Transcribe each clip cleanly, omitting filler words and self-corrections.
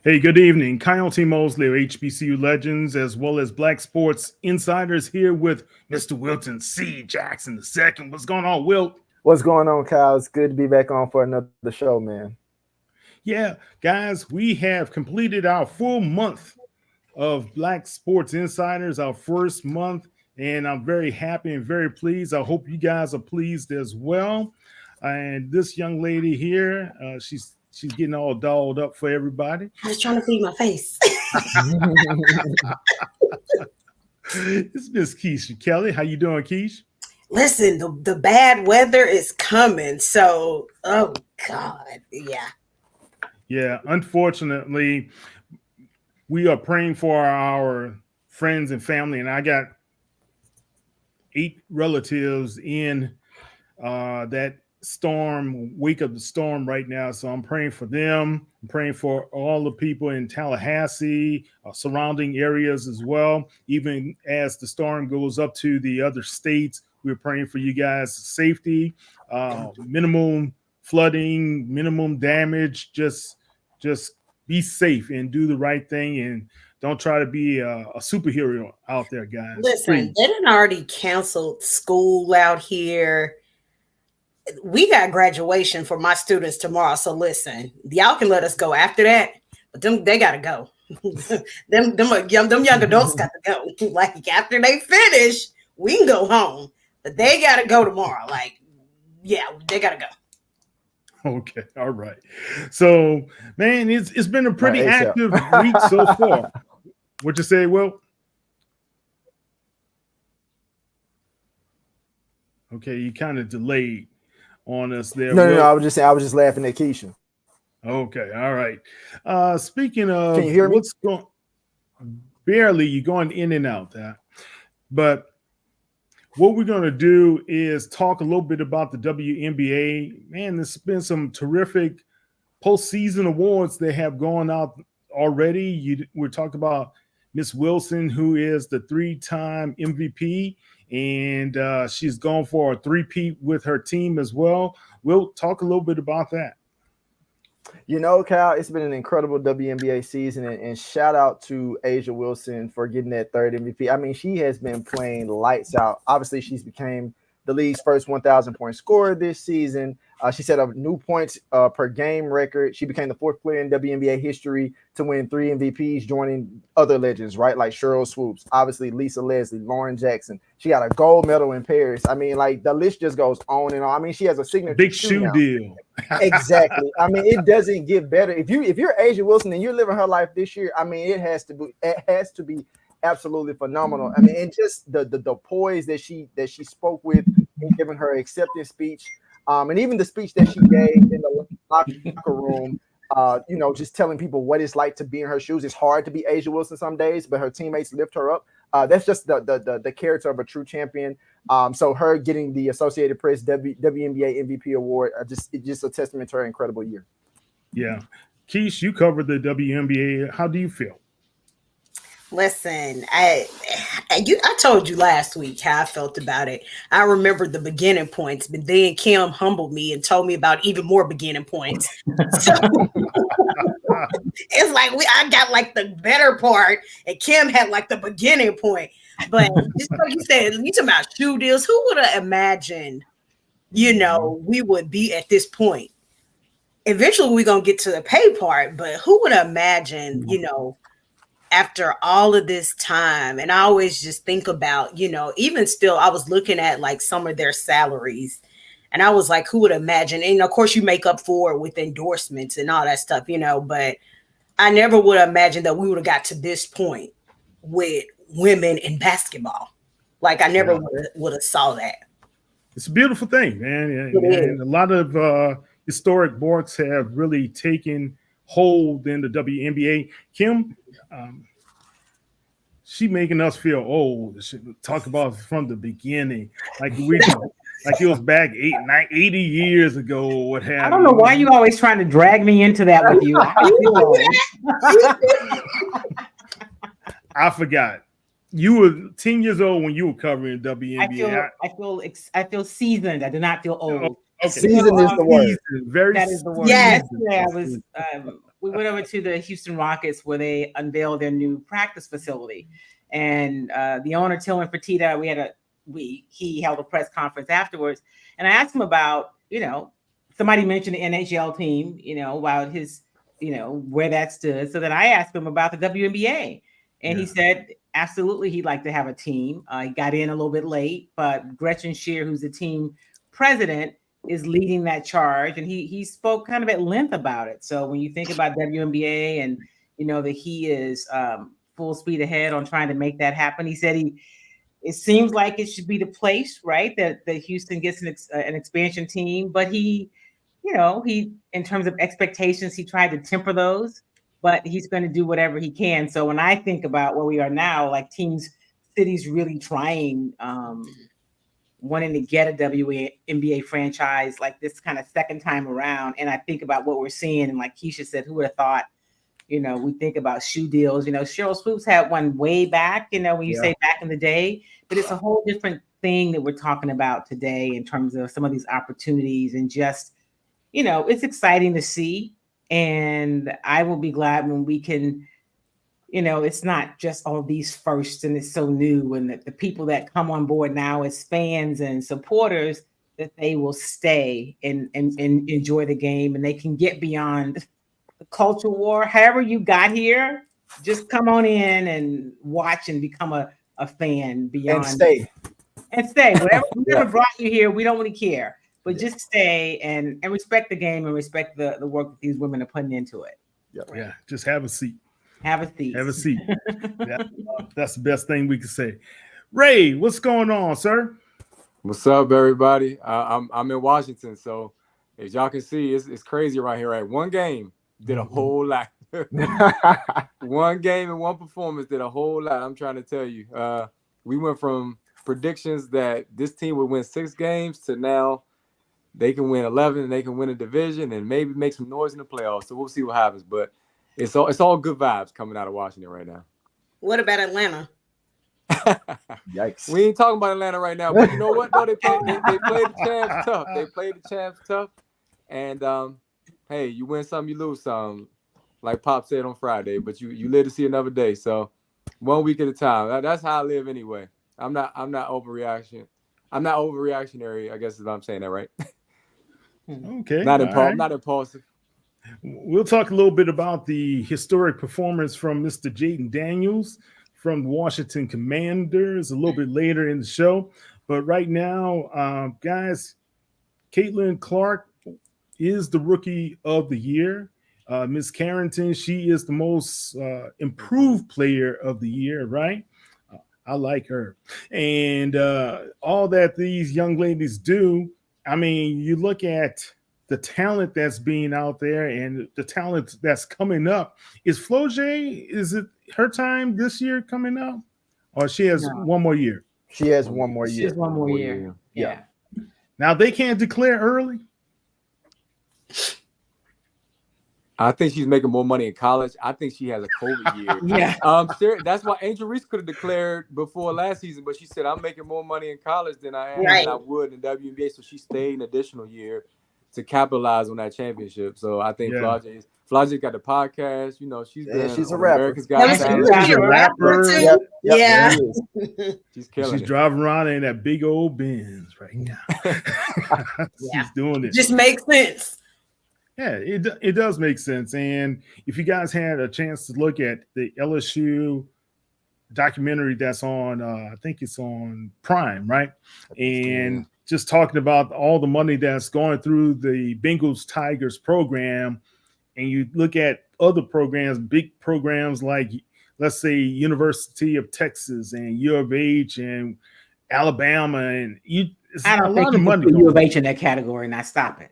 Hey, good evening. Kyle T. Mosley of HBCU Legends, as well as Black Sports Insiders, here with Mr. Wilton C. Jackson II. What's going on, Wilt? What's going on, Kyle? It's good to be back on for another show, man. Yeah, guys, we have completed our full month of Black Sports Insiders, our first month, and I'm very happy and very pleased. I hope you guys are pleased as well. And this young lady here, she's getting all dolled up for everybody. I was trying to feed my face. It's Miss Keisha Kelly. How you doing, Keish? Listen, the bad weather is coming. So, oh God, yeah. Yeah, unfortunately, we are praying for our friends and family, and I got 8 relatives in that wake of the storm right now. So I'm praying for them. I'm praying for all the people in Tallahassee, surrounding areas as well. Even as the storm goes up to the other states, we're praying for you guys' safety, minimum flooding, minimum damage. Just be safe and do the right thing, and don't try to be a superhero out there, guys. Listen, they done already canceled school out here. We got graduation for my students tomorrow. So listen, y'all can let us go after that, but they gotta go. them young adults got to go. Like after they finish, we can go home. But they gotta go tomorrow. Like, yeah, they gotta go. Okay, all right. So, man, it's been a pretty active week so far. What you say, Will? Okay, you kind of delayed on us there. No. I was just laughing at Keisha. Okay, all right. Speaking of, can you hear me? What's going? Barely, you're going in and out. But what we're going to do is talk a little bit about the WNBA. Man, there's been some terrific postseason awards that have gone out already. We're talking about Miss Wilson, who is the 3-time MVP, and she's gone for a 3-peat with her team as well. We'll talk a little bit about that. You know, Kyle, it's been an incredible WNBA season, and shout out to A'ja Wilson for getting that 3rd MVP. I mean, she has been playing lights out. Obviously, she's became the league's first 1,000-point scorer this season. She set a new points per game record. She became the 4th player in WNBA history to win 3 MVPs, joining other legends, right? Like Cheryl Swoops, obviously Lisa Leslie, Lauren Jackson. She got a gold medal in Paris. I mean, like the list just goes on and on. I mean, she has a signature big shoe deal. Exactly. I mean, it doesn't get better. If you're A'ja Wilson and you're living her life this year, I mean, it has to be absolutely phenomenal. I mean, and just the poise that she spoke with in giving her acceptance speech, and even the speech that she gave in the locker room, just telling people what it's like to be in her shoes. It's hard to be A'ja Wilson some days, but her teammates lift her up. That's just the character of a true champion. So her getting the Associated Press WNBA MVP award, it's just a testament to her incredible year. Yeah. Keish, you covered the WNBA. How do you feel? Listen, I told you last week how I felt about it. I remember the beginning points, but then Kim humbled me and told me about even more beginning points. So it's like I got like the better part, and Kim had like the beginning point. But just like you said, you talking about shoe deals. Who would have imagined, we would be at this point? Eventually, we're gonna get to the pay part, but who would have imagined, after all of this time? And I always just think about, even still, I was looking at like some of their salaries, and I was like, who would imagine? And of course, you make up for it with endorsements and all that stuff, but I never would have imagined that we would have got to this point with women in basketball. Like I never would have saw that. It's a beautiful thing, man. And a lot of historic boards have really taken hold in the WNBA. Kim, she making us feel old. She talk about from the beginning, like it was back 80 years ago. What happened? I don't know why you always trying to drag me into that with you. I forgot. You were 10 years old when you were covering WNBA. I feel seasoned. I do not feel old. Okay. Seasoned is the word. Very that is the word. Yes. Yeah, I was we went over to the Houston Rockets where they unveiled their new practice facility, and the owner Tillman Fertitta, he held a press conference afterwards, and I asked him about, somebody mentioned the NHL team, about his, where that stood. So then I asked him about the WNBA, and he said absolutely he'd like to have a team. He got in a little bit late, but Gretchen Shear, who's the team president, is leading that charge, and he spoke kind of at length about it. So when you think about WNBA and that he is full speed ahead on trying to make that happen, he said it seems like it should be the place, right, that Houston gets an expansion team, but he in terms of expectations, he tried to temper those, but he's going to do whatever he can. So when I think about where we are now, like cities really trying, wanting to get a WNBA franchise like this kind of second time around. And I think about what we're seeing, and like Keisha said, who would have thought, we think about shoe deals. Cheryl Swoops had one way back, when you say back in the day, but it's a whole different thing that we're talking about today in terms of some of these opportunities, and just, it's exciting to see. And I will be glad when we can, it's not just all these firsts and it's so new, and that the people that come on board now as fans and supporters, that they will stay and enjoy the game, and they can get beyond the culture war. However you got here, just come on in and watch and become a fan beyond. And stay. Whatever brought you here, we don't really care. But just stay and respect the game and respect the work that these women are putting into it. Yeah, just have a seat. Have a seat. That's the best thing we can say. Ray, what's going on, sir? What's up, everybody? I'm in Washington, so as y'all can see, it's crazy right here. Right, one game did a whole lot. One game and one performance did a whole lot. I'm trying to tell you. We went from predictions that this team would win 6 games to now they can win 11 and they can win a division and maybe make some noise in the playoffs. So we'll see what happens. But it's all good vibes coming out of Washington right now. What about Atlanta? Yikes. We ain't talking about Atlanta right now, but you know what? No, they played the champs tough. They played the champs tough. And hey, you win some, you lose some, like Pop said on Friday, but you live to see another day. So 1 week at a time. That's how I live anyway. I'm not overreaction. I'm not overreactionary, I guess is what I'm saying that right. Okay. Not impulsive. We'll talk a little bit about the historic performance from Mr. Jaden Daniels from Washington Commanders a little bit later in the show. But right now, guys, Caitlin Clark is the rookie of the year. Miss Carrington, she is the most improved player of the year, right? I like her. And all that these young ladies do, I mean, you look at the talent that's being out there and the talent that's coming up. Is Flau'jae, is it her time this year coming up? Or she has one more year? She has one more year. She has one more year. Yeah. Now they can't declare early. I think she's making more money in college. I think she has a COVID year. Yeah. That's why Angel Reese could have declared before last season, but she said, I'm making more money in college than I am than I would in WNBA. So she stayed an additional year to capitalize on that championship. So I think Flau'jae got the podcast. You know, she's a rapper. America's Got Talent. She's a rapper. Yep. Yeah. She's killing She's it. driving around in that big old Benz right now. She's doing it. Just makes sense. Yeah, it does make sense. And if you guys had a chance to look at the LSU documentary that's on, I think it's on Prime, right? And just talking about all the money that's going through the Bengals Tigers program, and you look at other programs, big programs like, let's say, University of Texas and U of H and Alabama, and I don't think you put U of H in that category. Now stop it.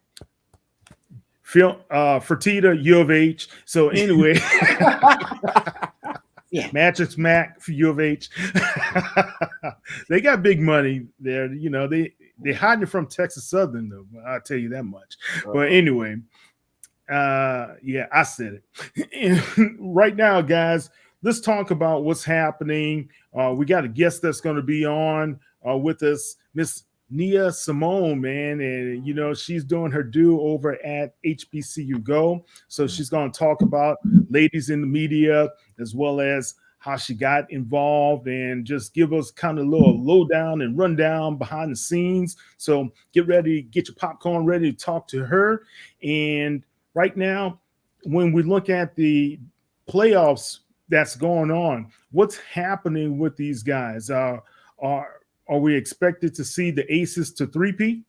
Fertitta, U of H. So anyway, Magic Mac for U of H. They got big money there. You know, they hiding it from Texas Southern, though. I'll tell you that much. But anyway, I said it. And right now, guys, let's talk about what's happening. We got a guest that's going to be on with us, Miss Nia Simone, man, and she's doing her due over at HBCU Go. So she's going to talk about ladies in the media as well as how she got involved and just give us kind of a little lowdown and rundown behind the scenes. So get ready, get your popcorn ready to talk to her. And right now, when we look at the playoffs that's going on, what's happening with these guys? Are we expected to see the Aces to three-peat?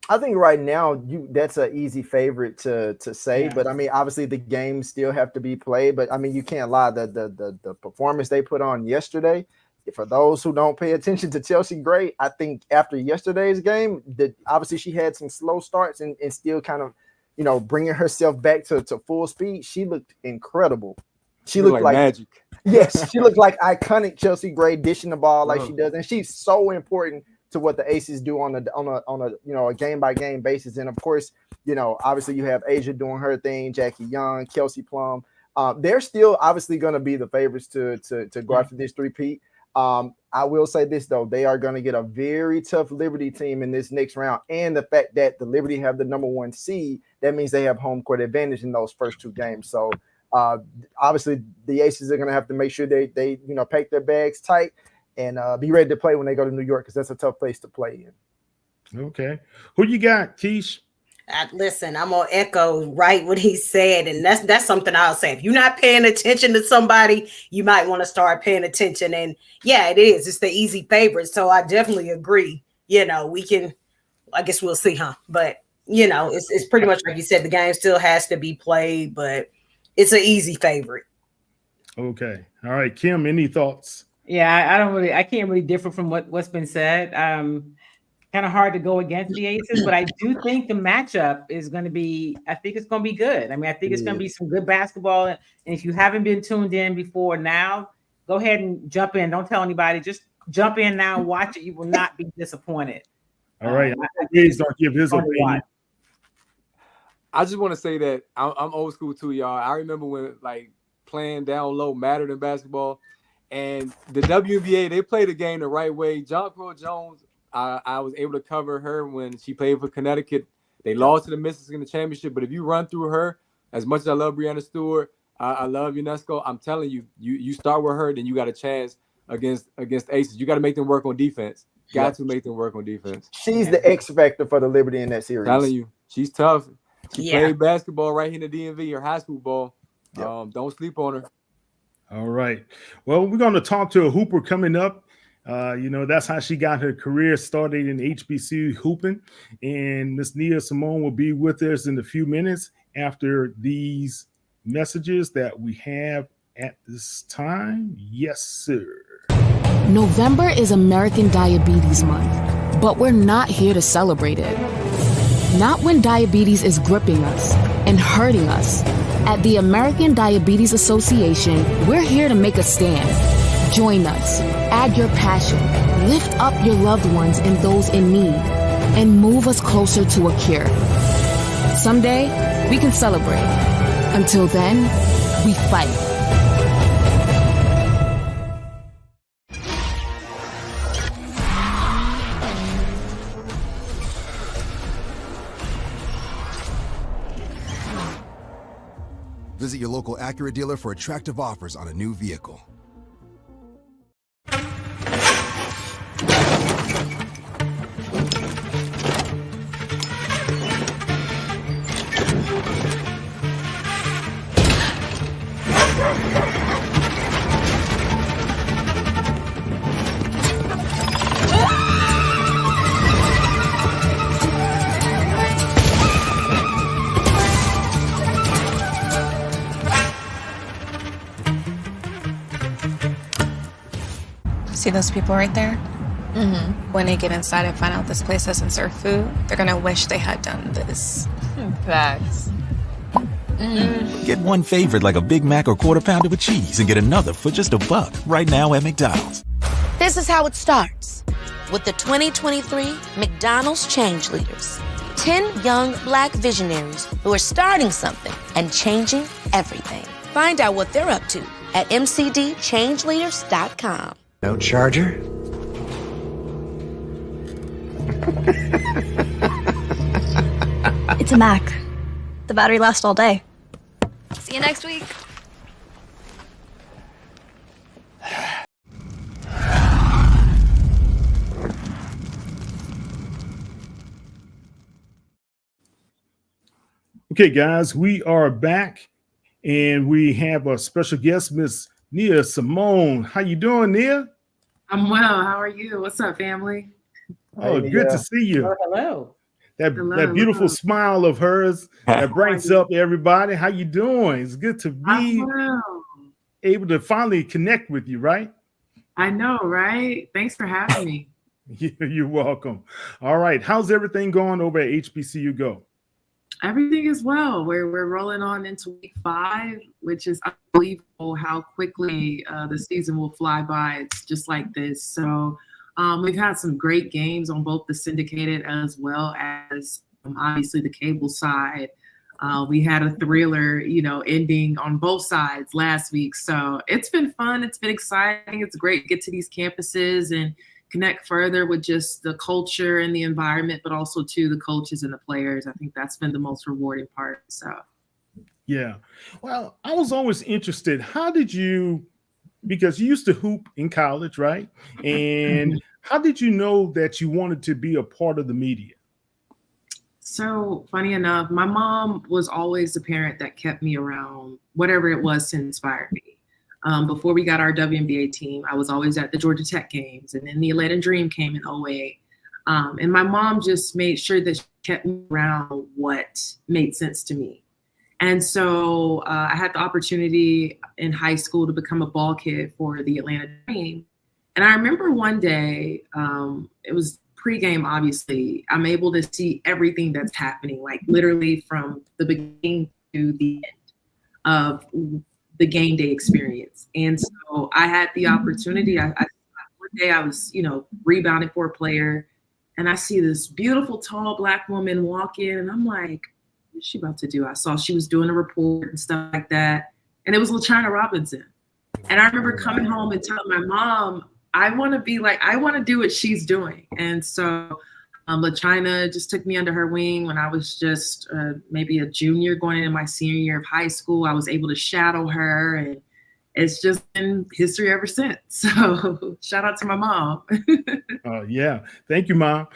I think right now that's an easy favorite to say, Yeah. but I mean, obviously the games still have to be played. But I mean, you can't lie, the performance they put on yesterday. For those who don't pay attention to Chelsea Gray, I think after yesterday's game, obviously she had some slow starts and still kind of, bringing herself back to full speed. She looked incredible. She looked like magic. Yes, she looked like iconic Chelsea Gray, dishing the ball like she does, and she's so important to what the Aces do on a game by game basis. And of course, obviously you have Asia doing her thing, Jackie Young, Kelsey Plum. They're still obviously going to be the favorites to go after this three-peat. I will say this though, they are going to get a very tough Liberty team in this next round, and the fact that the Liberty have the number 1 seed, that means they have home court advantage in those first 2 games. So obviously the Aces are going to have to make sure they pack their bags tight and be ready to play when they go to New York, because that's a tough place to play in. Okay. Who you got, Keish? Listen, I'm gonna echo right what he said, and that's something I'll say. If you're not paying attention to somebody, you might want to start paying attention. And yeah, it is. It's the easy favorite. So I definitely agree. We can. I guess we'll see, huh? But it's pretty much like you said. The game still has to be played, but it's an easy favorite. Okay. All right, Kim. Any thoughts? Yeah, I can't really differ from what's been said. Kind of hard to go against the Aces, but I do think the matchup is going to be, I think it's going to be good. I mean, I think it's going to be some good basketball. And if you haven't been tuned in before now, go ahead and jump in. Don't tell anybody. Just jump in now and watch it. You will not be disappointed. All right. Please don't give his opinion. I just want to say that I'm old school too, y'all. I remember when playing down low mattered in basketball. And the WNBA, they play the game the right way. Jonquil Jones, I was able to cover her when she played for Connecticut. They lost to the Mystics in the championship, but if you run through her, as much as I love Breanna Stewart, I love UNESCO, I'm telling you, you start with her, then you got a chance against Aces. You got to make them work on defense. Got to make them work on defense. She's the X factor for the Liberty in that series. I'm telling you, she's tough. She played basketball right here in the DMV, her high school ball. Don't sleep on her. All right. Well, we're going to talk to a hooper coming up. That's how she got her career started in HBCU hooping. And Miss Nia Simone will be with us in a few minutes after these messages that we have at this time. Yes, sir. November is American Diabetes Month, but we're not here to celebrate it. Not when diabetes is gripping us and hurting us. At the American Diabetes Association, we're here to make a stand. Join us, add your passion, lift up your loved ones and those in need, and move us closer to a cure. Someday, we can celebrate. Until then, we fight. Visit your local Acura dealer for attractive offers on a new vehicle. See those people right there? Mm-hmm. When they get inside and find out this place doesn't serve food, they're gonna wish they had done this. Facts. Get one favorite like a Big Mac or Quarter Pounder with cheese and get another for just $1 right now at McDonald's. This is how it starts with the 2023 McDonald's Change Leaders. 10 young Black visionaries who are starting something and changing everything. Find out what they're up to at mcdchangeleaders.com. No charger? It's a Mac. The battery lasts all day. See you next week. Okay, guys, we are back, and we have a special guest, Miss Nia Simone. How you doing, Nia? I'm well. How are you? What's up, family? Oh, good to see you. Oh, hello. That beautiful smile of hers that brightens up everybody. How you doing? It's good to be able to finally connect with you, right? I know, right? Thanks for having me. You're welcome. All right. How's everything going over at HBCU Go? Everything is well. We're rolling on into week 5, which is unbelievable how quickly the season will fly by. It's just like this. So we've had some great games on both the syndicated as well as obviously the cable side. We had a thriller, ending on both sides last week. So it's been fun. It's been exciting. It's great to get to these campuses and connect further with just the culture and the environment, but also to the coaches and the players. I think that's been the most rewarding part. So, yeah. Well, I was always interested. How did you, because you used to hoop in college, right? And how did you know that you wanted to be a part of the media? So funny enough, my mom was always the parent that kept me around whatever it was to inspire me. Before we got our WNBA team, I was always at the Georgia Tech games, and then the Atlanta Dream came in 2008. And my mom just made sure that she kept me around what made sense to me. And so I had the opportunity in high school to become a ball kid for the Atlanta Dream. And I remember one day, it was pregame, obviously, I'm able to see everything that's happening, like literally from the beginning to the end of the game day experience. And so I had the opportunity. One day I was, rebounding for a player, and I see this beautiful, tall Black woman walk in, and I'm like, what's she about to do? I saw she was doing a report and stuff like that. And it was LaChina Robinson. And I remember coming home and telling my mom, I want to do what she's doing. And so LaChina just took me under her wing when I was just maybe a junior going into my senior year of high school. I was able to shadow her, and it's just been history ever since. So shout out to my mom. Yeah. Thank you, Mom,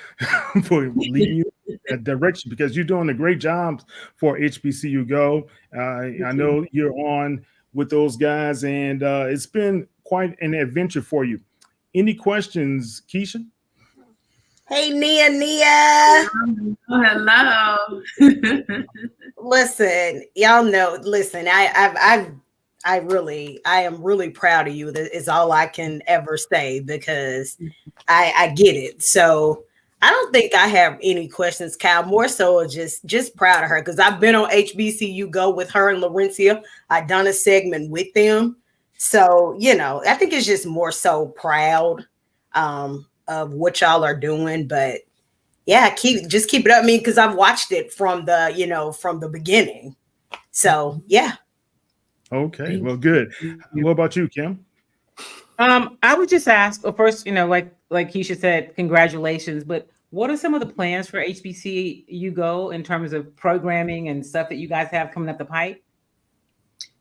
for leading you in that direction, because you're doing a great job for HBCU Go. I know you're on with those guys, and it's been quite an adventure for you. Any questions, Keisha? Hey, Nia. Hello. Listen, y'all know. Listen, I am really proud of you. That is all I can ever say, because I get it. So I don't think I have any questions, Kyle. More so just proud of her, because I've been on HBCU Go with her and Laurencia. I've done a segment with them. So, I think it's just more so proud of what y'all are doing. But yeah, keep it up. I mean, because I've watched it from the beginning. So yeah. Okay, well, good. What about you, Kim? I would just ask, well, first, like Keisha said, congratulations. But what are some of the plans for HBCU Go in terms of programming and stuff that you guys have coming up the pipe?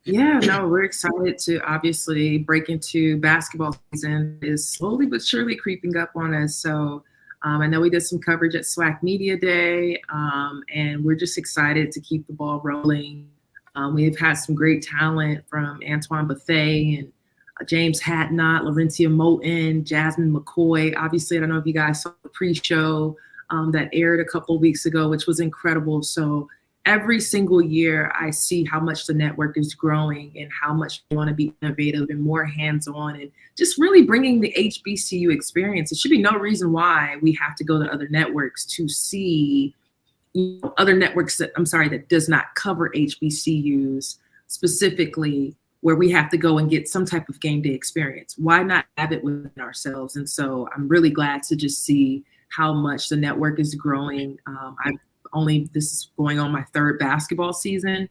Yeah, no, we're excited to obviously break into basketball season. Is slowly but surely creeping up on us. So I know we did some coverage at SWAC Media Day, and we're just excited to keep the ball rolling. We've had some great talent from Antoine Bethea and James Hatnot, Laurencia Moten, Jasmine McCoy. Obviously, I don't know if you guys saw the pre-show that aired a couple of weeks ago, which was incredible. So every single year, I see how much the network is growing and how much we want to be innovative and more hands-on and just really bringing the HBCU experience. It should be no reason why we have to go to other networks to see other networks that does not cover HBCUs specifically, where we have to go and get some type of game day experience. Why not have it within ourselves? And so I'm really glad to just see how much the network is growing. This is going on my 3rd basketball season,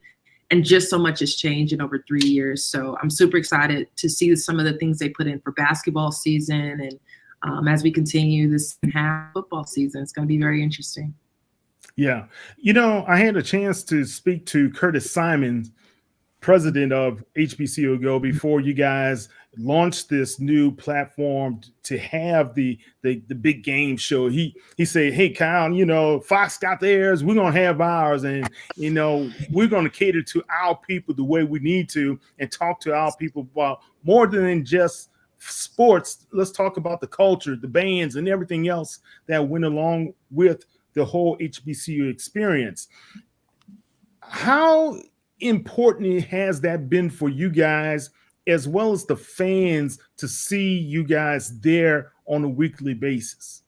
and just so much has changed in over 3 years. So I'm super excited to see some of the things they put in for basketball season, and as we continue this half football season. It's going to be very interesting. Yeah. I had a chance to speak to Curtis Simons, president of HBCU Go, before you guys launched this new platform to have the big game show. He said, "Hey, Kyle, Fox got theirs, we're gonna have ours, and we're gonna cater to our people the way we need to, and talk to our people about more than just sports. Let's talk about the culture, the bands, and everything else that went along with the whole HBCU experience." How important has that been for you guys, as well as the fans, to see you guys there on a weekly basis?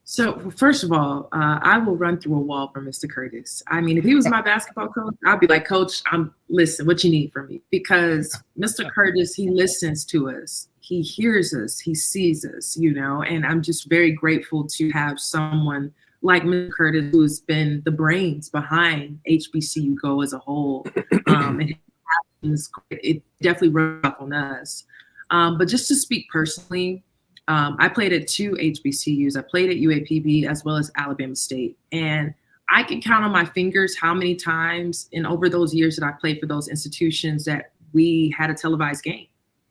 So first of all, I will run through a wall for Mr. Curtis. I mean, if he was my basketball coach, I'd be like, "Coach, listen, what you need from me?" Because Mr. Curtis, he listens to us, he hears us, he sees us, and I'm just very grateful to have someone like Mr. Curtis, who's been the brains behind HBCU Go as a whole. And it definitely rubs off on us. But just to speak personally, I played at 2 HBCUs. I played at UAPB as well as Alabama State. And I can count on my fingers how many times over those years that I played for those institutions that we had a televised game,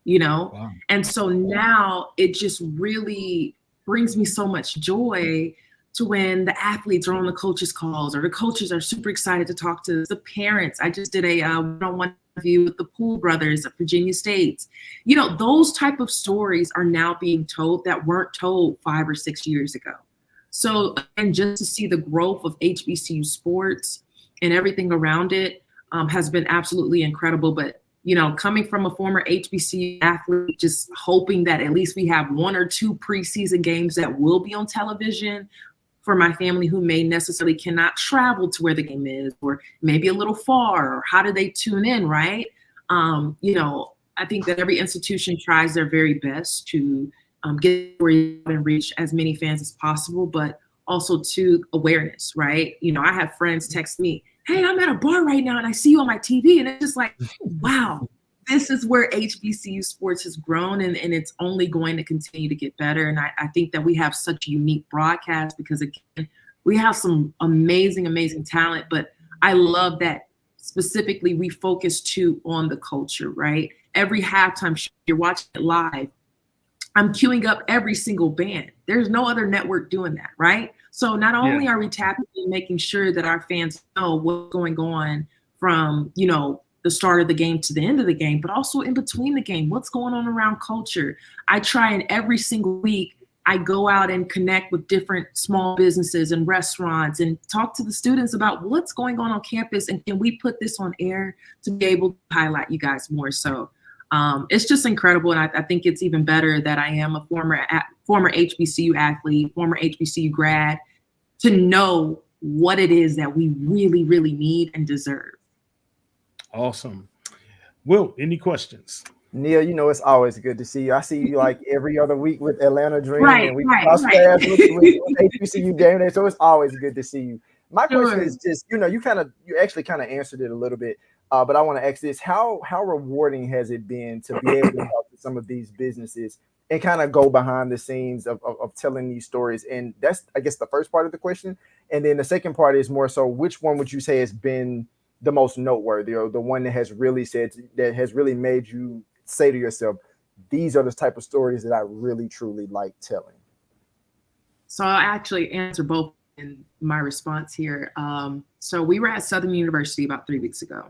Wow. And so now it just really brings me so much joy to when the athletes are on the coaches' calls, or the coaches are super excited to talk to the parents. I just did a one-on-one interview with the Poole brothers at Virginia State. Those type of stories are now being told that weren't told 5 or 6 years ago. So, and just to see the growth of HBCU sports and everything around it has been absolutely incredible. But, coming from a former HBCU athlete, just hoping that at least we have 1 or 2 preseason games that will be on television for my family who may necessarily cannot travel to where the game is, or maybe a little far, or how do they tune in, right? I think that every institution tries their very best to get and reach as many fans as possible, but also to awareness, right? I have friends text me, "Hey, I'm at a bar right now and I see you on my TV." And it's just like, wow, this is where HBCU sports has grown, and it's only going to continue to get better. And I think that we have such a unique broadcast because, again, we have some amazing, amazing talent, but I love that specifically we focus too on the culture, right? Every halftime show, you're watching it live, I'm queuing up every single band. There's no other network doing that, right? So not only are we tapping and making sure that our fans know what's going on from, the start of the game to the end of the game, but also in between the game, what's going on around culture. I try, and every single week I go out and connect with different small businesses and restaurants and talk to the students about what's going on campus, and can we put this on air to be able to highlight you guys more. So it's just incredible. And I think it's even better that I am a former HBCU athlete, former HBCU grad, to know what it is that we really, really need and deserve. Awesome. Will, any questions? Neil, it's always good to see you. I see you like every other week with Atlanta Dream, and we cross paths with HBCU game day, so it's always good to see you. My question is just, you actually kind of answered it a little bit, but I want to ask this: how rewarding has it been to be able to talk to some of these businesses and kind of go behind the scenes of telling these stories? And that's, I guess, the first part of the question. And then the second part is more so, which one would you say has been the most noteworthy, or the one that has really made you say to yourself, these are the type of stories that I really truly like telling? So I'll actually answer both in my response here. So we were at Southern University about 3 weeks ago,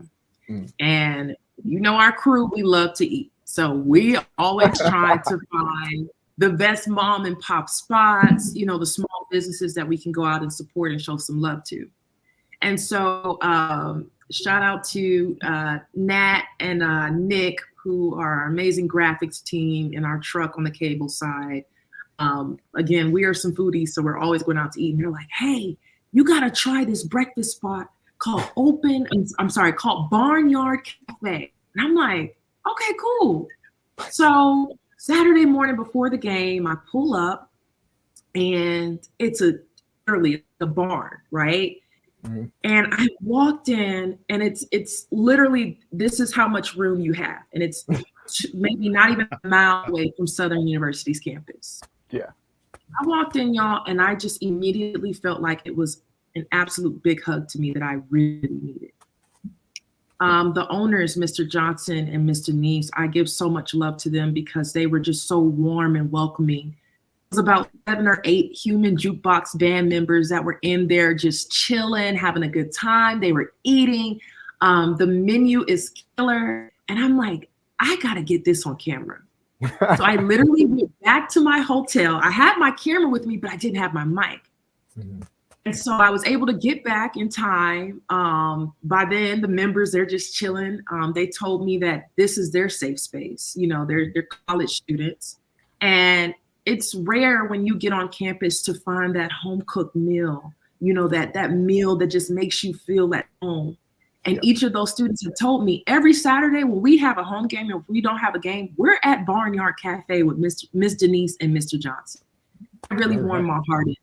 and our crew, we love to eat. So we always try to find the best mom and pop spots, the small businesses that we can go out and support and show some love to. And so shout out to Nat and Nick, who are our amazing graphics team in our truck on the cable side. Again, we are some foodies, so we're always going out to eat. And they're like, "Hey, you got to try this breakfast spot called Barnyard Cafe." And I'm like, okay, cool. So Saturday morning before the game, I pull up, and it's literally a barn, right? Mm-hmm. And I walked in, and it's literally, this is how much room you have. And it's maybe not even a mile away from Southern University's campus. Yeah. I walked in, y'all, and I just immediately felt like it was an absolute big hug to me that I really needed. The owners, Mr. Johnson and Mr. Neves, I give so much love to them because they were just so warm and welcoming. It was about 7 or 8 human jukebox band members that were in there just chilling, having a good time. They were eating. The menu is killer. And I'm like, I got to get this on camera. So I literally went back to my hotel. I had my camera with me, but I didn't have my mic. Mm-hmm. And so I was able to get back in time. By then, the members, they're just chilling. They told me that this is their safe space. You know, they're college students. And it's rare when you get on campus to find that home-cooked meal, you know, that meal that just makes you feel at home. And each of those students have told me every Saturday when we have a home game or if we don't have a game, we're at Barnyard Cafe with Miss Denise and Mr. Johnson. I really warmed my heart in.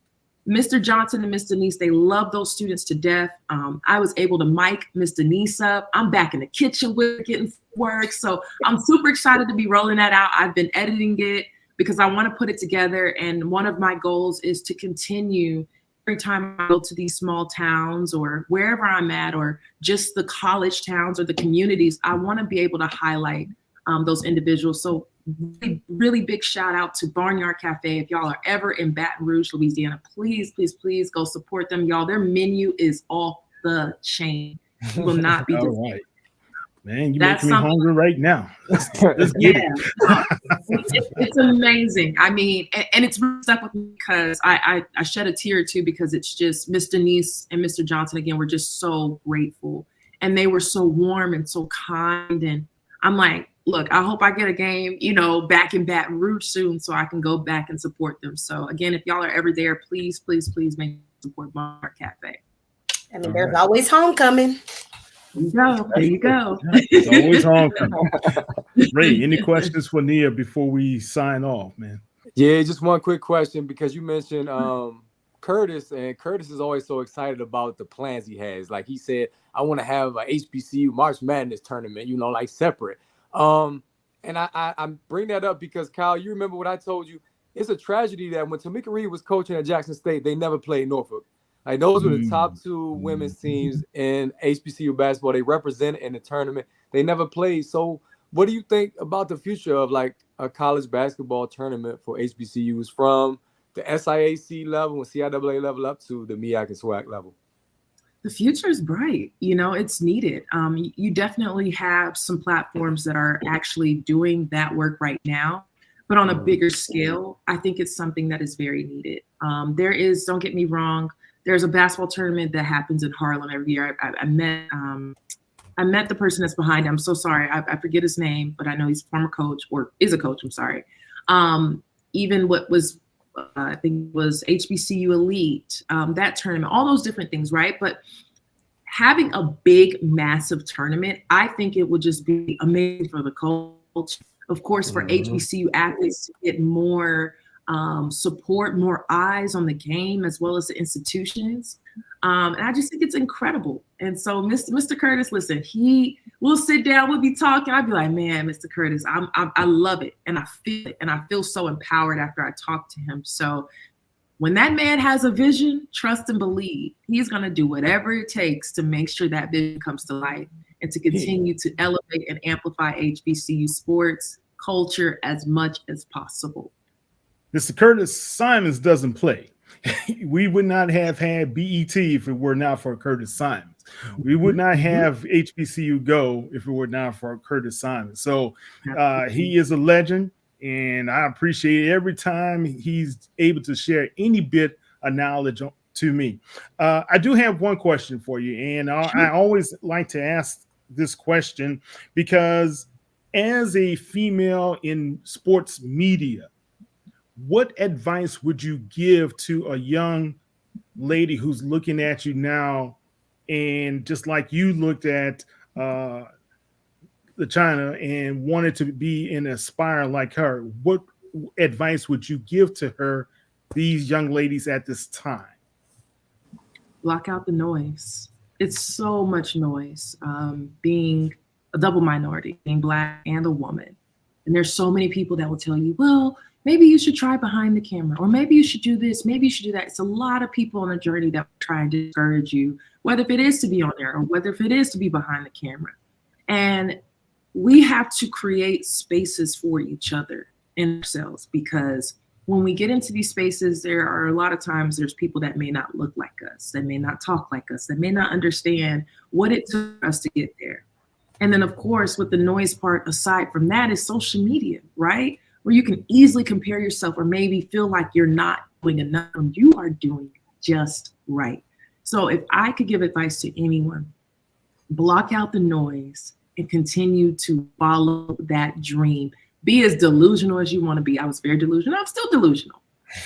Mr. Johnson and Miss Denise, they love those students to death. I was able to mic Miss Denise up. I'm back in the kitchen with getting work. So I'm super excited to be rolling that out. I've been editing it because I want to put it together. And one of my goals is to continue every time I go to these small towns or wherever I'm at, or just the college towns or the communities, I want to be able to highlight those individuals. So really big shout out to Barnyard Cafe. If y'all are ever in Baton Rouge, Louisiana, please, please, please go support them, y'all. Their menu is off the chain. You will not be all right. Man, you're making me hungry right now. Let's get it. It's amazing. I mean, and it's really stuck with me because I shed a tear or two because it's just Miss Denise and Mr. Johnson, again, were just so grateful. And they were so warm and so kind. And I'm like, look, I hope I get a game, you know, back in Baton Rouge soon so I can go back and support them. So again, if y'all are ever there, please, please, please make support Barnyard Cafe. I mean, there's always homecoming. There you go. There you go. It's always homecoming. Ray, any questions for Nia before we sign off, man? Yeah, just one quick question because you mentioned Curtis, and Curtis is always so excited about the plans he has. Like he said, I want to have a HBCU March Madness tournament, you know, like separate. And I bring that up because, Kyle, you remember what I told you? It's a tragedy that when Tamika Reed was coaching at Jackson State, they never played Norfolk. Like those were the top 2 women's teams in HBCU basketball. They represented in the tournament. They never played. So what do you think about the future of like a college basketball tournament for HBCUs from the SIAC level and CIAA level up to the MEAC and SWAC level? The future is bright. You know, it's needed. You definitely have some platforms that are actually doing that work right now, but on a bigger scale, I think it's something that is very needed. There is, don't get me wrong, there's a basketball tournament that happens in Harlem every year. I met the person that's behind it. I'm so sorry. I forget his name, but I know he's a former coach or is a coach. I'm sorry. Even what was, I think it was HBCU Elite, that tournament, all those different things, right? But having a big, massive tournament, I think it would just be amazing for the coach. Of course, for HBCU athletes to get more support, more eyes on the game, as well as the institutions. And I just think it's incredible. And so Mr. Curtis, listen, we'll sit down, we'll be talking. I'll be like, man, Mr. Curtis, I love it. And I feel it. And I feel so empowered after I talk to him. So when that man has a vision, trust and believe, he's going to do whatever it takes to make sure that vision comes to life and to continue to elevate and amplify HBCU sports culture as much as possible. Mr. Curtis Simons doesn't play. We would not have had BET if it were not for Curtis Simons. We would not have HBCU Go if it were not for Curtis Simons. So he is a legend, and I appreciate every time he's able to share any bit of knowledge to me. I do have one question for you, and I always like to ask this question because as a female in sports media, what advice would you give to a young lady who's looking at you now, and just like you looked at the China and wanted to be and aspire like her? What advice would you give to her, these young ladies at this time? Block out the noise. It's so much noise. Being a double minority, being Black and a woman. And there's so many people that will tell you, well, maybe you should try behind the camera, or maybe you should do this, maybe you should do that. It's a lot of people on a journey that try and discourage you, whether if it is to be on there or whether if it is to be behind the camera. And we have to create spaces for each other and ourselves, because when we get into these spaces, there are a lot of times there's people that may not look like us, that may not talk like us, that may not understand what it took us to get there. And then, of course, with the noise part aside from that is social media, right? Where you can easily compare yourself or maybe feel like you're not doing enough when you are doing just right. So if I could give advice to anyone, block out the noise and continue to follow that dream. Be as delusional as you want to be. I was very delusional. I'm still delusional,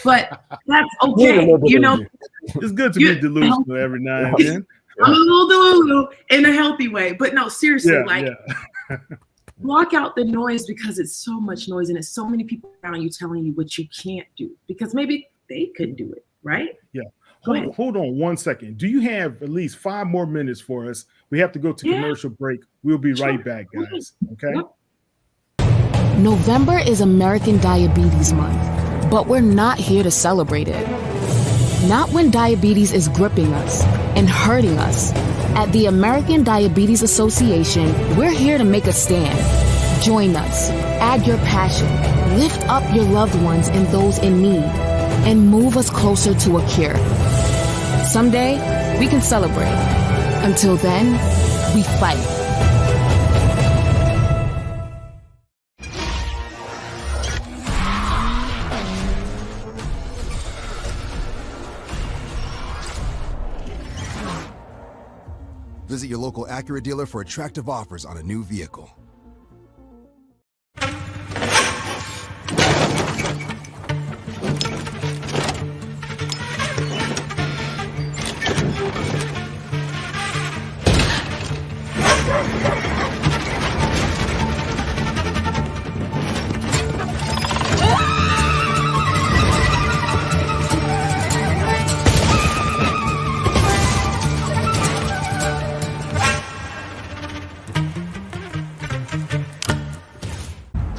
but that's okay. You know, it's good to be delusional every now and then. I'm a little delusional in a healthy way, but no, seriously, block out the noise, because it's so much noise and it's so many people around you telling you what you can't do, because maybe they could do it, right? Yeah. Hold on 1 second. Do you have at least 5 more minutes for us? We have to go to commercial break. We'll be right back, guys. Okay. November is American Diabetes Month, but we're not here to celebrate it. Not when diabetes is gripping us and hurting us. At the American Diabetes Association, we're here to make a stand. Join us, add your passion, lift up your loved ones and those in need, and move us closer to a cure. Someday, we can celebrate. Until then, we fight. Visit your local Acura dealer for attractive offers on a new vehicle.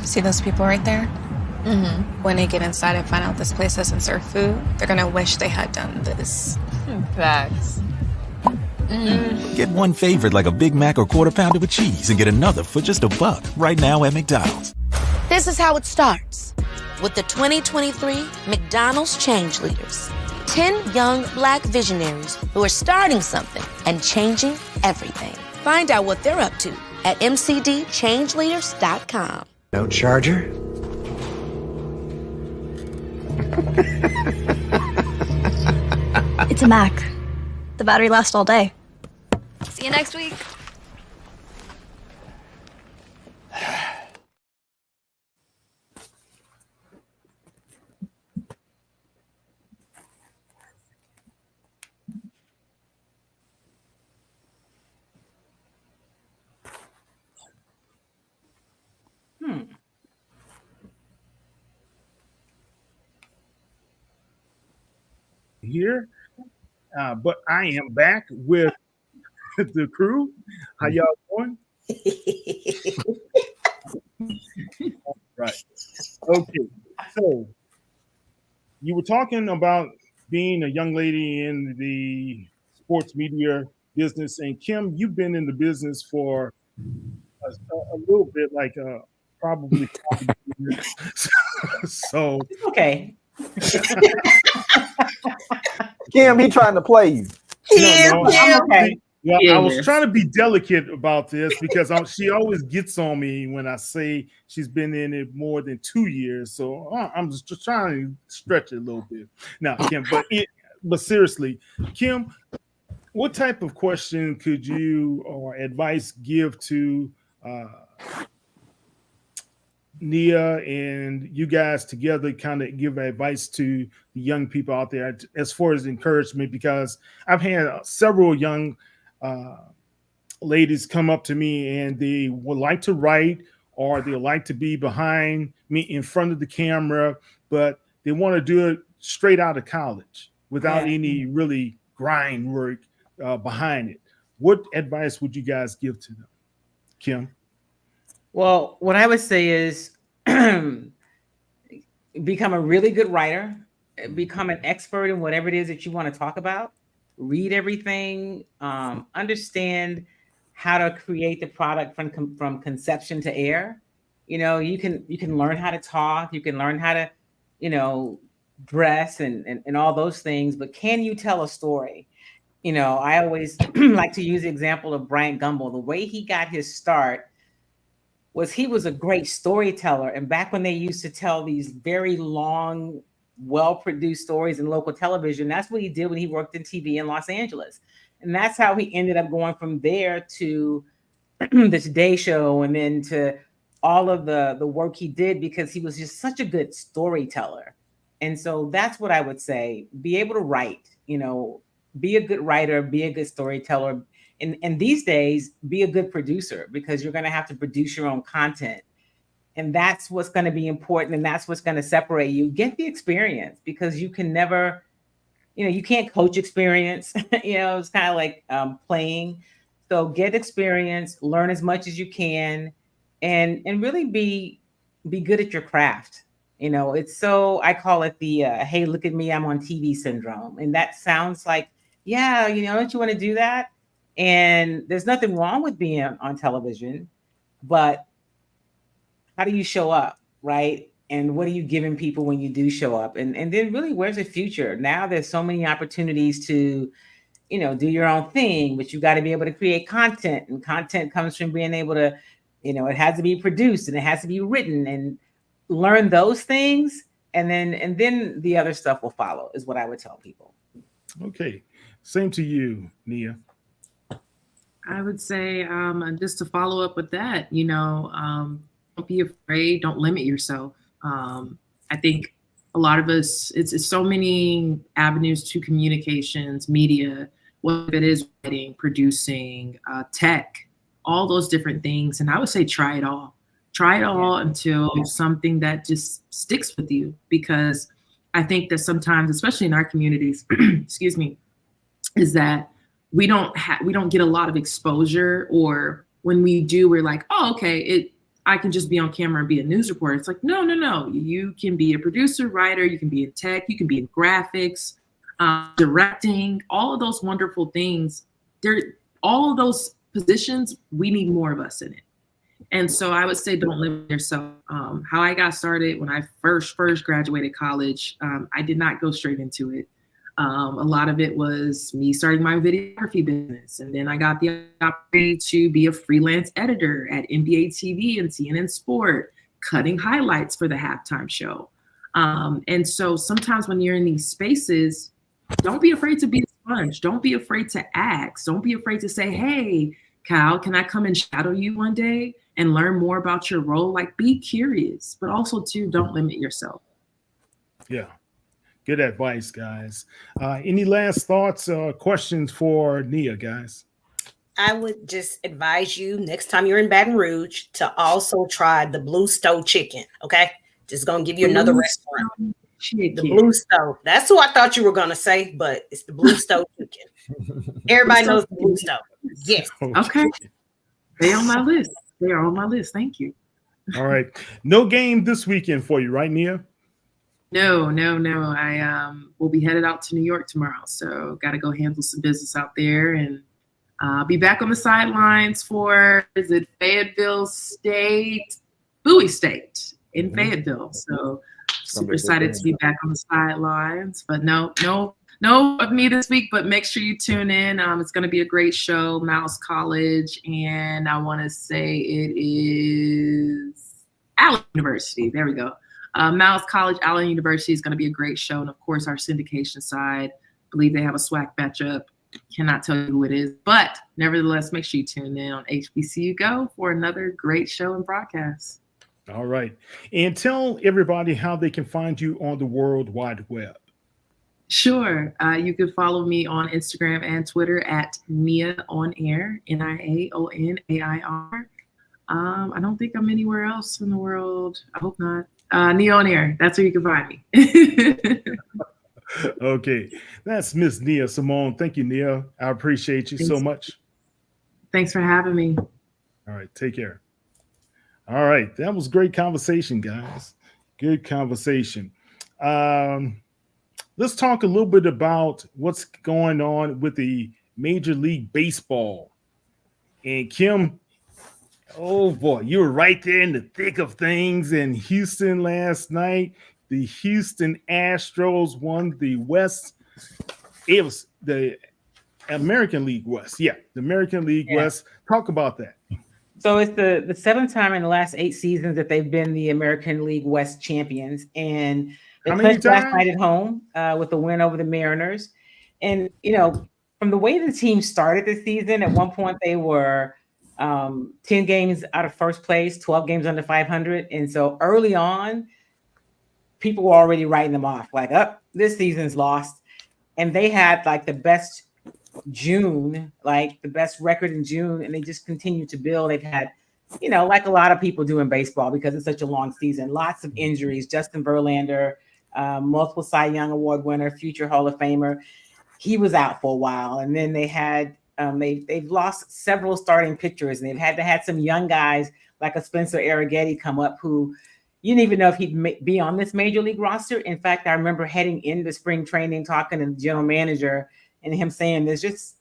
See those people right there? Mm-hmm. When they get inside and find out this place doesn't serve food, they're gonna wish they had done this. Facts. Get one favorite like a Big Mac or Quarter Pounder with cheese and get another for just $1 right now at McDonald's. This is how it starts with the 2023 McDonald's Change Leaders. 10 young Black visionaries who are starting something and changing everything. Find out what they're up to at mcdchangeleaders.com. No charger? It's a Mac. The battery lasts all day. See you next week. Here, but I am back with the crew. How y'all doing? Right. Okay. So you were talking about being a young lady in the sports media business, and Kim, you've been in the business for a little bit, like probably 5 years. So okay. Kim, he trying to play you. No, I'm okay. Well, I was trying to be delicate about this because she always gets on me when I say she's been in it more than 2 years. So I'm just trying to stretch it a little bit. Now, Kim, but seriously, Kim, what type of question could you or advice give to Nia and you guys together, kind of give advice to the young people out there as far as encouragement? Because I've had several young ladies come up to me and they would like to write or they like to be behind me in front of the camera, but they want to do it straight out of college without any really grind work behind it. What advice would you guys give to them, Kim? Well, what I would say is become a really good writer, become an expert in whatever it is that you want to talk about, read everything, understand how to create the product from conception to air. You know, you can learn how to talk, you can learn how to, you know, dress and all those things, but can you tell a story? You know, I always like to use the example of Bryant Gumbel. The way he got his start was he was a great storyteller. And back when they used to tell these very long, well-produced stories in local television, that's what he did when he worked in TV in Los Angeles. And that's how he ended up going from there to the Today Show and then to all of the work he did, because he was just such a good storyteller. And so that's what I would say. Be able to write, you know, be a good writer, be a good storyteller. And these days, be a good producer, because you're going to have to produce your own content. And that's what's going to be important. And that's what's going to separate you. Get the experience, because you can never, you know, you can't coach experience. You know, it's kind of like playing. So get experience, learn as much as you can, and really be good at your craft. You know, it's so, I call it the, hey, look at me, I'm on TV syndrome. And that sounds like, yeah, you know, don't you want to do that? And there's nothing wrong with being on television, but how do you show up, right? And what are you giving people when you do show up? And then really, where's the future? Now there's so many opportunities to, you know, do your own thing, but you got to be able to create content, and content comes from being able to, you know, it has to be produced and it has to be written, and learn those things. And then the other stuff will follow, is what I would tell people. Okay. Same to you, Nia. I would say, just to follow up with that, you know, don't be afraid, don't limit yourself. I think a lot of us, it's so many avenues to communications, media, whether it is writing, producing, tech, all those different things. And I would say try it all. Try it all until something that just sticks with you, because I think that sometimes, especially in our communities, excuse me, is that we don't get a lot of exposure, or when we do, we're like, oh, okay, I can just be on camera and be a news reporter. It's like, no. You can be a producer, writer, you can be in tech, you can be in graphics, directing, all of those wonderful things. All of those positions, we need more of us in it. And so I would say don't limit yourself. How I got started when I first graduated college, I did not go straight into it. A lot of it was me starting my videography business. And then I got the opportunity to be a freelance editor at NBA TV and CNN Sport, cutting highlights for the halftime show. And so sometimes when you're in these spaces, don't be afraid to be a sponge. Don't be afraid to ask. Don't be afraid to say, hey, Kyle, can I come and shadow you one day and learn more about your role? Like, be curious, but also too, don't limit yourself. Yeah. Good advice, guys. Any last thoughts or questions for Nia, guys? I would just advise you next time you're in Baton Rouge to also try the Blue Stove chicken. Okay. Just going to give you another restaurant. The Blue Stove. That's who I thought you were going to say, but it's the Blue Stove chicken. Everybody knows the Blue Stove. Yes. Okay. They're on my list. They are on my list. Thank you. All right. No game this weekend for you, right, Nia? No. I will be headed out to New York tomorrow, so got to go handle some business out there, and I'll be back on the sidelines for Fayetteville State, Bowie State in Fayetteville. So super excited to be back on the sidelines. But no of me this week. But make sure you tune in. It's going to be a great show, Mouse College, and I want to say it is Allen University. There we go. Mouse College, Allen University is going to be a great show. And of course, our syndication side, I believe they have a SWAC matchup. Cannot tell you who it is, but nevertheless, make sure you tune in on HBCU Go for another great show and broadcast. All right. And tell everybody how they can find you on the World Wide Web. Sure. You can follow me on Instagram and Twitter at Nia On Air, NIAONAIR. I don't think I'm anywhere else in the world. I hope not. Nia On Air. That's where you can find me. Okay. That's Miss Nia Simone. Thank you, Nia. I appreciate you so much. Thanks for having me. All right. Take care. All right. That was great conversation, guys. Good conversation. Um, let's talk a little bit about what's going on with the Major League Baseball. And Kim, oh boy, you were right there in the thick of things in Houston last night. The Houston Astros won the West. It was the American League West. Yeah, the American League West. Talk about that. So it's the seventh time in the last 8 seasons that they've been the American League West champions, and they How many clinched last times? night at home with the win over the Mariners. And from the way the team started this season, at one point they were 10 games out of first place, 12 games under 500, and so early on, people were already writing them off, like, "Up, this season's lost." And they had like the best June, like the best record in June, and they just continue to build. They've had, like a lot of people do in baseball because it's such a long season, lots of injuries. Justin Verlander, multiple Cy Young Award winner, future Hall of Famer, he was out for a while, and then they had they've lost several starting pitchers, and they've had to have some young guys like a Spencer Arrighetti come up who you didn't even know if he'd be on this major league roster. In fact, I remember heading into spring training, talking to the general manager, and him saying it's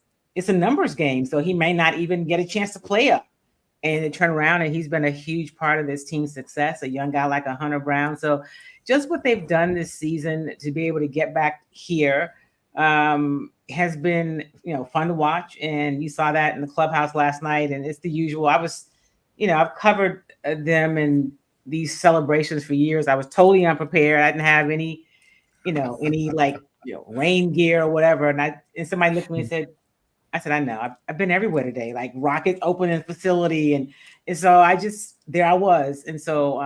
a numbers game, so he may not even get a chance to play up. And it turned around, and he's been a huge part of this team's success, a young guy like a Hunter Brown. So just what they've done this season to be able to get back here has been, fun to watch. And you saw that in the clubhouse last night, and it's the usual. I've covered them in these celebrations for years. I was totally unprepared. I didn't have any rain gear or whatever. And somebody looked at me and said, I know, I've been everywhere today, like Rockets opening facility. And so there I was. And so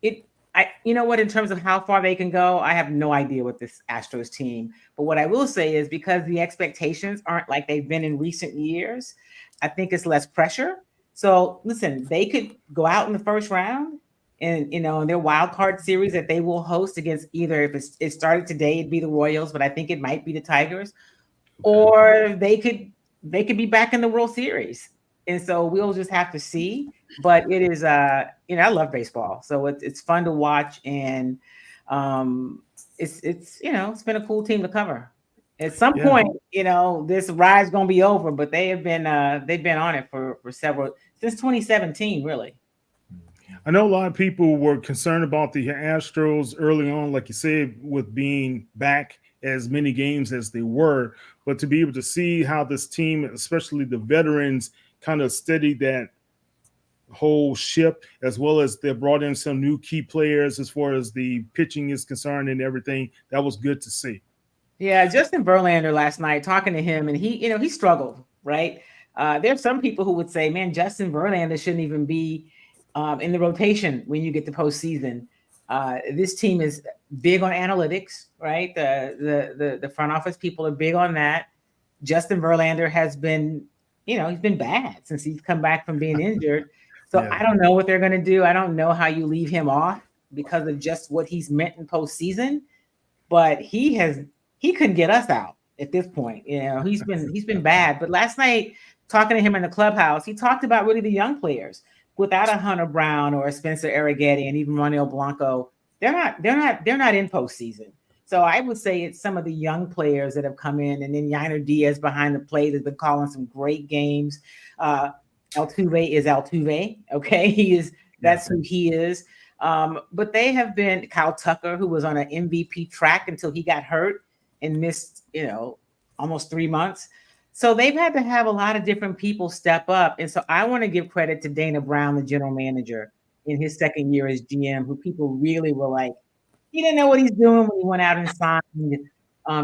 in terms of how far they can go, I have no idea with this Astros team. But what I will say is because the expectations aren't like they've been in recent years, I think it's less pressure. So listen, they could go out in the first round and, in their wild card series that they will host against either, if it started today, it'd be the Royals, but I think it might be the Tigers, or they could be back in the World Series. And so we'll just have to see. But it is, I love baseball, so it's fun to watch, and it's been a cool team to cover. At some point, this ride's gonna be over, but they've been on it for since 2017, really. I know a lot of people were concerned about the Astros early on, like you said, with being back as many games as they were, but to be able to see how this team, especially the veterans, kind of steadied that whole ship, as well as they brought in some new key players as far as the pitching is concerned and everything. That was good to see. Yeah, Justin Verlander last night, talking to him, and he struggled, right? There's some people who would say, man, Justin Verlander shouldn't even be in the rotation when you get to postseason. This team is big on analytics, right? The front office people are big on that. Justin Verlander has been, he's been bad since he's come back from being injured. So yeah. I don't know what they're going to do. I don't know how you leave him off because of just what he's meant in postseason. But he couldn't get us out at this point. He's been bad. But last night, talking to him in the clubhouse, he talked about really the young players. Without a Hunter Brown or a Spencer Arrighetti and even Manuel Blanco, they're not in postseason. So I would say it's some of the young players that have come in, and then Yainer Diaz behind the plate has been calling some great games. Altuve is Altuve, okay? That's who he is. But they have been Kyle Tucker, who was on an MVP track until he got hurt and missed, almost 3 months. So they've had to have a lot of different people step up. And so I want to give credit to Dana Brown, the general manager, in his second year as GM, who people really were like, he didn't know what he's doing when he went out and signed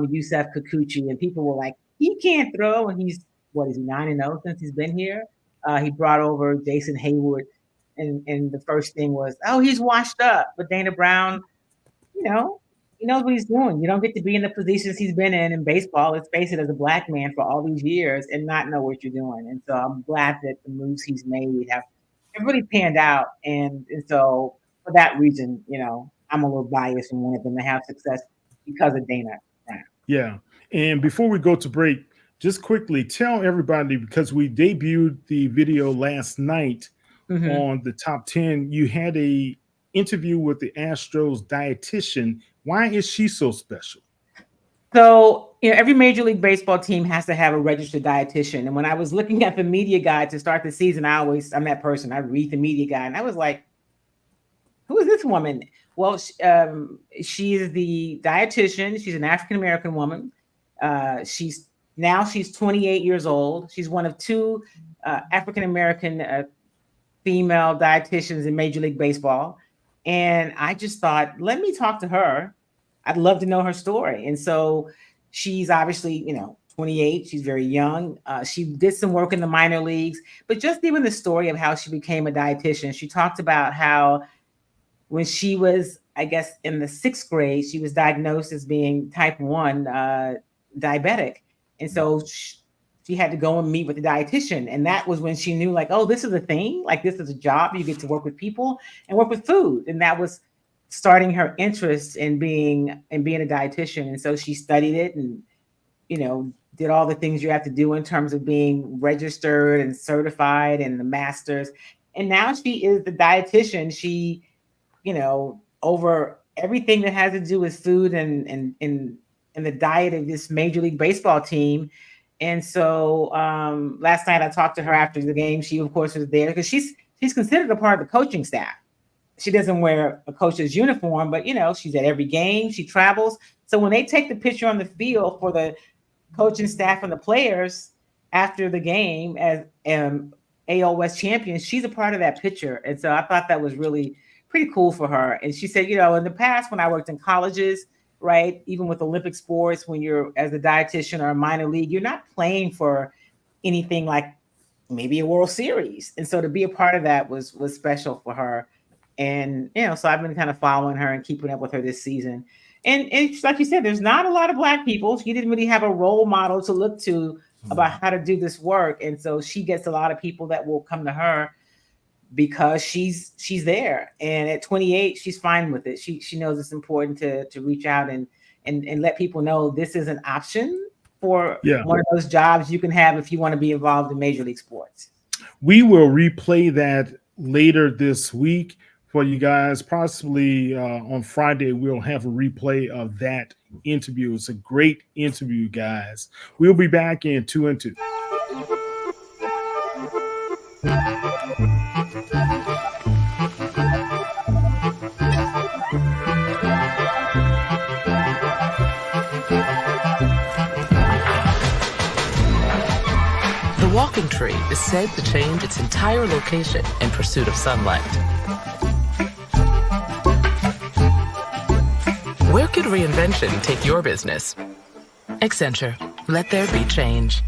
Yusef Kikuchi. And people were like, he can't throw. And he's, 9-0 since he's been here? He brought over Jason Hayward. And the first thing was, he's washed up. But Dana Brown, he knows what he's doing. You don't get to be in the positions he's been in baseball, let's face it, as a black man for all these years and not know what you're doing. And so I'm glad that the moves he's made have really panned out. And so for that reason, I'm a little biased and wanted them to have success because of Dana Brown. Yeah. And before we go to break, just quickly tell everybody, because we debuted the video last night on the top 10, you had a interview with the Astros dietitian. Why is she so special? So, every Major League Baseball team has to have a registered dietitian. And when I was looking at the media guide to start the season, I'm that person. I read the media guide, and I was like, who is this woman? Well, she is the dietitian. She's an African-American woman. She's 28 years old. She's one of two African-American female dietitians in Major League Baseball. And I just thought, let me talk to her. I'd love to know her story. And so she's obviously, 28. She's very young. She did some work in the minor leagues, but just even the story of how she became a dietitian. She talked about how when she was, I guess, in the 6th grade, she was diagnosed as being type 1 diabetic. And so she had to go and meet with the dietitian. And that was when she knew, like, oh, this is a thing. Like, this is a job. You get to work with people and work with food. And that was starting her interest in being a dietitian. And so she studied it and, did all the things you have to do in terms of being registered and certified and the masters. And now she is the dietitian. She, over everything that has to do with food and the diet of this Major League Baseball team. And so last night I talked to her after the game. She, of course, was there because she's considered a part of the coaching staff. She doesn't wear a coach's uniform, but, she's at every game. She travels. So when they take the picture on the field for the coaching staff and the players after the game as AL West champions, she's a part of that picture. And so I thought that was really pretty cool for her. And she said, in the past, when I worked in colleges, right, even with Olympic sports, when you're as a dietitian or a minor league, you're not playing for anything like maybe a World Series. And so to be a part of that was special for her. And, so I've been kind of following her and keeping up with her this season. And it's like you said, there's not a lot of Black people. She didn't really have a role model to look to about how to do this work. And so she gets a lot of people that will come to her because she's there. And at 28, she's fine with it. She knows it's important to reach out and let people know this is an option for one of those jobs you can have if you want to be involved in Major League sports. We will replay that later this week for you guys. Possibly on Friday, we'll have a replay of that interview. It's a great interview, guys. We'll be back in 2 and 2. The walking tree is said to change its entire location in pursuit of sunlight. Where could reinvention take your business? Accenture. Let there be change.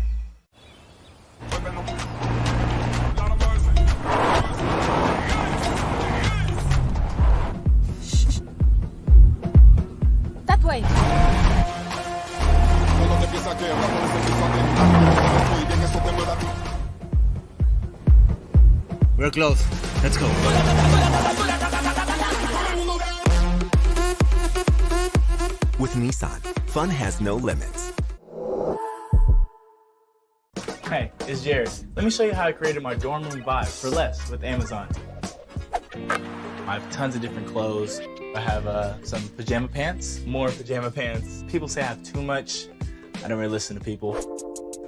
That way. We're close. Let's go. With Nissan, fun has no limits. Hey, it's Jared. Let me show you how I created my dorm room vibe for less with Amazon. I have tons of different clothes. I have some pajama pants, more pajama pants. People say I have too much. I don't really listen to people.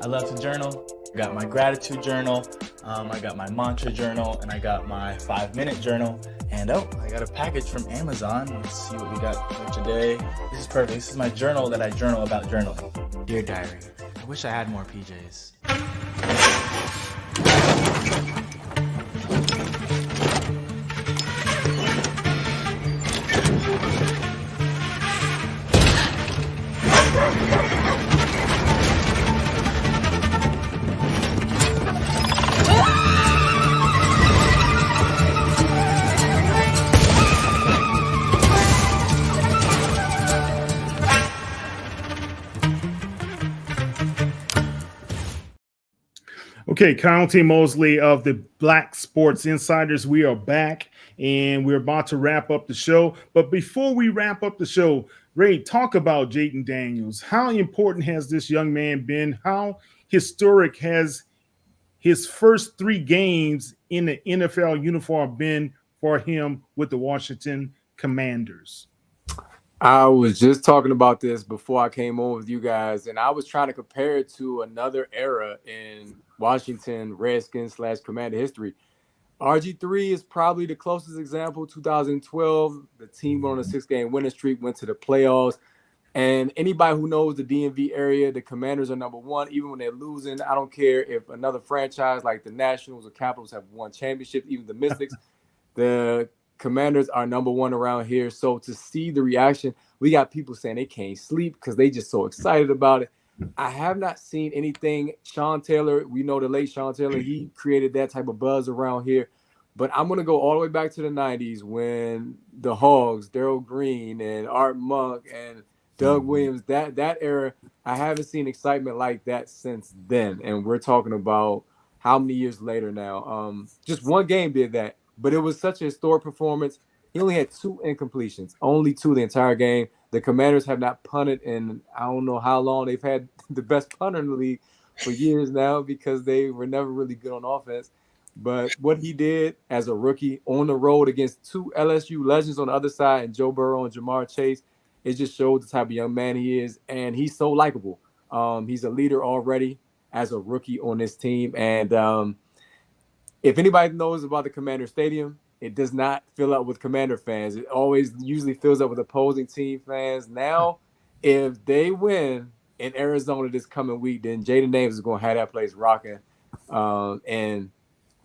I love to journal. I got my gratitude journal, I got my mantra journal, and I got my 5-minute journal. And I got a package from Amazon. Let's see what we got for today. This is perfect. This is my journal that I journal about journaling. Dear Diary, I wish I had more PJs. Okay, Kyle T. Mosley of the Black Sports Insiders. We are back and we're about to wrap up the show. But before we wrap up the show, Ray, talk about Jayden Daniels. How important has this young man been? How historic has his first 3 games in the NFL uniform been for him with the Washington Commanders? I was just talking about this before I came on with you guys, and I was trying to compare it to another era in Washington Redskins / Commander history. RG3 is probably the closest example. 2012, the team went on a 6-game winning streak, went to the playoffs. And anybody who knows the DMV area, the Commanders are number one, even when they're losing. I don't care if another franchise like the Nationals or Capitals have won championships, even the Mystics, the Commanders are number one around here. So to see the reaction, we got people saying they can't sleep because they just so excited about it. I have not seen anything. Sean Taylor, we know the late Sean Taylor, he created that type of buzz around here. But I'm going to go all the way back to the 90s when the Hogs, Darryl Green and Art Monk and Doug Williams, that era, I haven't seen excitement like that since then. And we're talking about how many years later now. Just one game did that, but it was such a historic performance. He only had 2 incompletions, only 2 the entire game. The Commanders have not punted in I don't know how long. They've had the best punter in the league for years now because they were never really good on offense. But what he did as a rookie on the road against 2 LSU legends on the other side, and Joe Burrow and Jamar Chase, it just showed the type of young man he is, and he's so likable. He's a leader already as a rookie on this team. And if anybody knows about the Commander Stadium, it does not fill up with Commander fans. It always usually fills up with opposing team fans. Now, if they win in Arizona this coming week, then Jaden Davis is going to have that place rocking and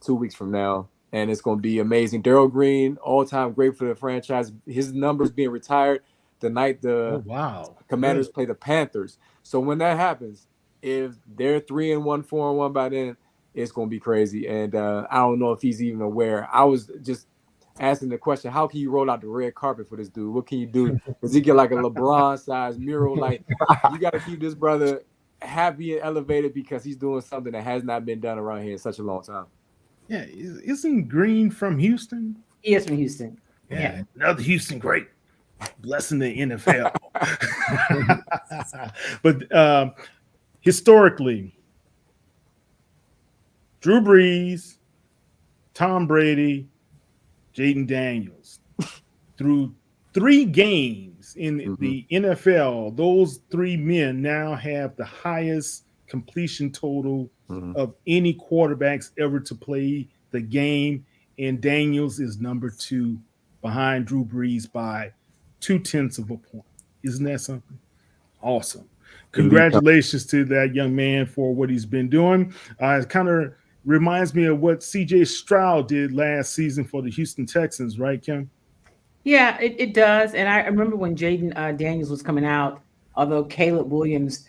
2 weeks from now. And it's going to be amazing. Darryl Green, all-time great for the franchise. His numbers being retired the night the Commanders play the Panthers. So when that happens, if they're 3-1, 4-1 by then, it's going to be crazy. And I don't know if he's even aware. I was just asking the question, how can you roll out the red carpet for this dude? What can you do? Does he get like a LeBron-sized mural? Like, you got to keep this brother happy and elevated because he's doing something that has not been done around here in such a long time. Yeah, isn't Green from Houston? He is from Houston. Yeah. Another Houston great. Blessing the NFL. But historically, Drew Brees, Tom Brady, Jaden Daniels, through 3 games in the NFL, those 3 men now have the highest completion total of any quarterbacks ever to play the game. And Daniels is number 2 behind Drew Brees by 0.2 of a point. Isn't that something? Awesome. Congratulations to that young man for what he's been doing. It kind of reminds me of what CJ Stroud did last season for the Houston Texans, right, Kim? Yeah, it does. And I remember when Jaden Daniels was coming out, although Caleb Williams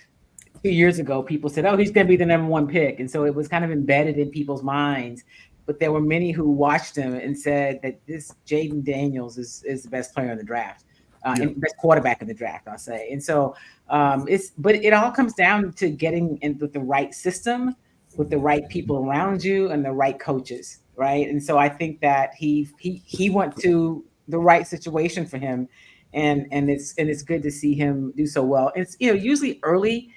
2 years ago, people said, oh, he's going to be the number 1 pick. And so it was kind of embedded in people's minds. But there were many who watched him and said that this Jaden Daniels is the best player in the draft, and best quarterback in the draft, I'll say. And so but it all comes down to getting in with the right system, with the right people around you and the right coaches, right? And so I think that he went to the right situation for him, and it's good to see him do so well. It's usually early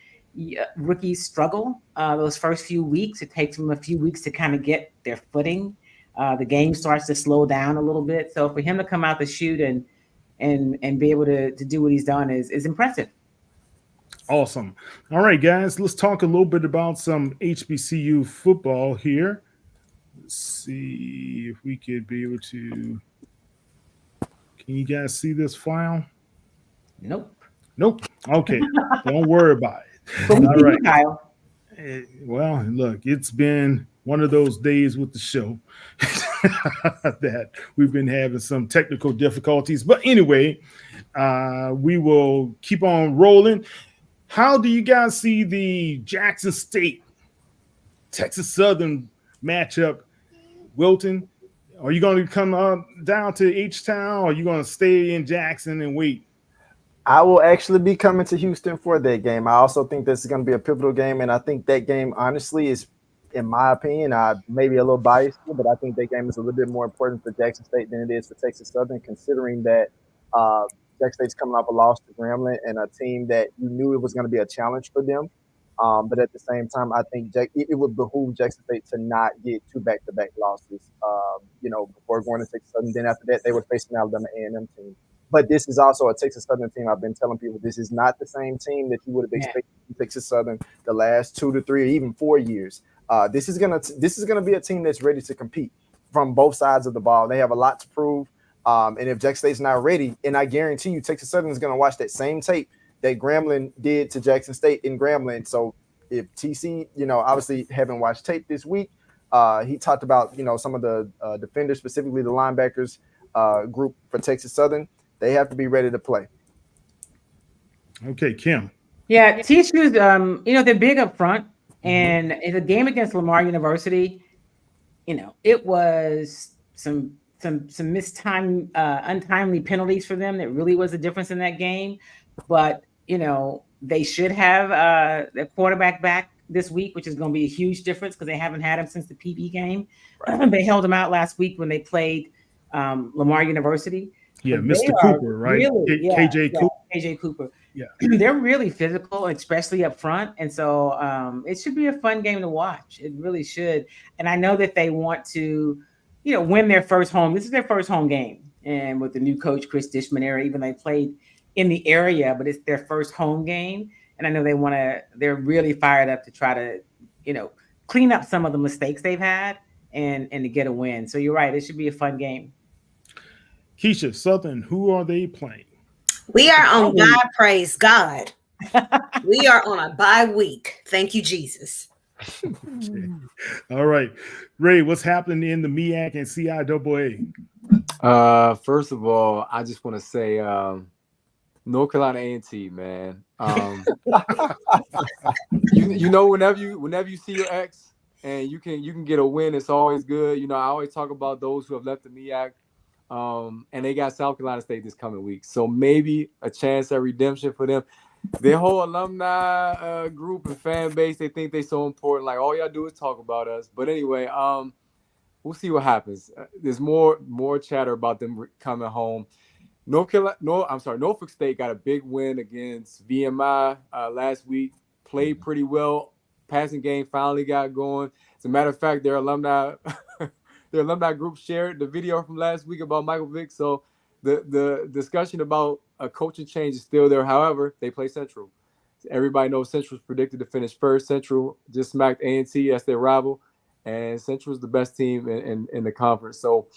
rookies struggle those first few weeks. It takes them a few weeks to kind of get their footing. The game starts to slow down a little bit. So for him to come out the chute and be able to do what he's done is impressive. Awesome. All right, guys, let's talk a little bit about some HBCU football here. Let's see if we could be able to. Can you guys see this file? Nope. Okay. Don't worry about it. All right. Kyle. Well, look, it's been one of those days with the show that we've been having some technical difficulties. But anyway, we will keep on rolling. How do you guys see the Jackson State, Texas Southern matchup? Wilton, are you going to come down to H-Town, or are you going to stay in Jackson and wait? I will actually be coming to Houston for that game. I also think this is going to be a pivotal game, and I think that game, honestly, is, in my opinion, I may be a little biased, but I think that game is a little bit more important for Jackson State than it is for Texas Southern, considering that Jackson State's coming off a loss to Grambling and a team that you knew it was going to be a challenge for them. But at the same time, I think it would behoove Jackson State to not get two back-to-back losses. Before going to Texas Southern, then after that they were facing Alabama A&M team. But this is also a Texas Southern team. I've been telling people this is not the same team that you would have expected from Texas Southern the last 2 to 3 or even 4 years. This is gonna be a team that's ready to compete from both sides of the ball. They have a lot to prove. And if Jackson State's not ready, and I guarantee you Texas Southern is going to watch that same tape that Grambling did to Jackson State in Grambling. So if TC, obviously haven't watched tape this week, he talked about, some of the defenders, specifically the linebackers group for Texas Southern. They have to be ready to play. Okay, Kim. Yeah, TCU's, they're big up front, and in the game against Lamar University, it was some untimely penalties for them that really was the difference in that game. But they should have their quarterback back this week, which is going to be a huge difference because they haven't had him since the PB game. Right. They held him out last week when they played Lamar University. Yeah, Mr. Cooper, right? Really, KJ Cooper. KJ Cooper. Yeah, they're really physical, especially up front, and so it should be a fun game to watch. It really should. And I know that they want to, win their first home. This is their first home game, and with the new coach Chris Dishman era, even they played in the area, but it's their first home game, and I know they want to. They're really fired up to try to, clean up some of the mistakes they've had and to get a win. So you're right; it should be a fun game. Keisha, Southern, who are they playing? We are on God, praise God. We are on a bye week. Thank you, Jesus. Okay. All right. Ray, what's happening in the MEAC and CIAA? First of all, I just want to say North Carolina A&T, man. Whenever you see your ex and you can get a win, it's always good. I always talk about those who have left the MEAC. And they got South Carolina State this coming week. So maybe a chance at redemption for them. Their whole alumni group and fan base, they think they're so important. Like, all y'all do is talk about us. But anyway, we'll see what happens. There's more chatter about them coming home. Norfolk State got a big win against VMI last week. Played pretty well. Passing game finally got going. As a matter of fact, their alumni group shared the video from last week about Michael Vick. So the discussion about a coaching change is still there. However, they play Central. Everybody knows Central's predicted to finish first. Central just smacked A&T. That's their rival. And Central's the best team in the conference. So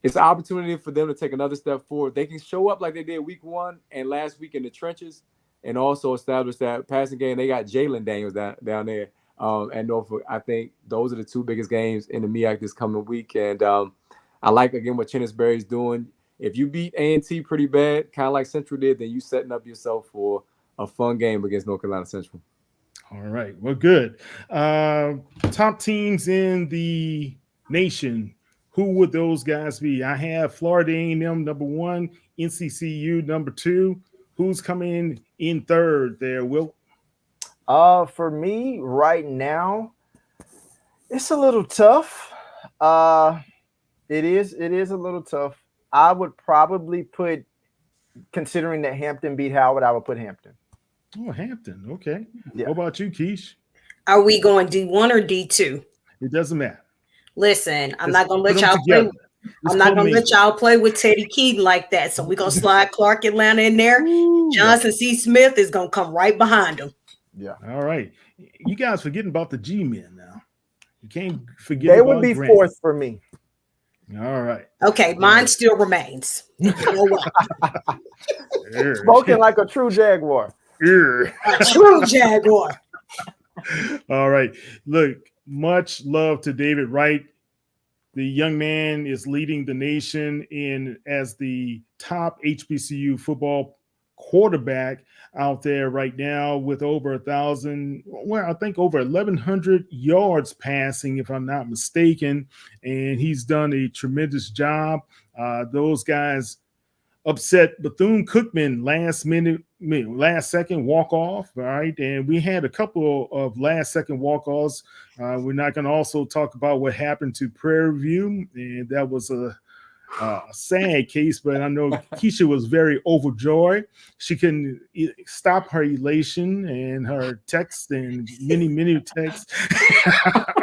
it's an opportunity for them to take another step forward. They can show up like they did week 1 and last week in the trenches and also establish that passing game. They got Jalen Daniels down there. And Norfolk, I think those are the 2 biggest games in the MEAC this coming week. And I like, again, what Chennisberry's doing. If you beat A&T pretty bad, kind of like Central did, then you setting up yourself for a fun game against North Carolina Central. All right. Well, good. Top teams in the nation. Who would those guys be? I have Florida A&M number 1, NCCU number 2. Who's coming in third there, Will? For me right now, it's a little tough. It is a little tough. I would probably put, considering that Hampton beat Howard, I would put Hampton. Oh, Hampton. Okay. Yeah. What about you, Keish? Are we going D1 or D2? It doesn't matter. Listen, I'm not gonna let y'all play. I'm not gonna let y'all play with Teddy Keaton like that. So we're gonna slide Clark Atlanta in there. Johnson C. Smith is gonna come right behind him. Yeah. All right. You guys forgetting about the G-men now. You can't forget. They would be Grant. Fourth for me. All right. Okay, mine still remains. You know what? Spoken like a true Jaguar. A true Jaguar. All right. Look, much love to David Wright. The young man is leading the nation as the top HBCU football quarterback out there right now with over 1,000, well, I think over 1,100 yards passing, if I'm not mistaken. And he's done a tremendous job. Those guys upset Bethune-Cookman last second walk off. All right. And we had a couple of last second walk offs. We're not going to also talk about what happened to Prairie View. And that was a sad case, but I know Keisha was very overjoyed. She couldn't stop her elation and her texts and many texts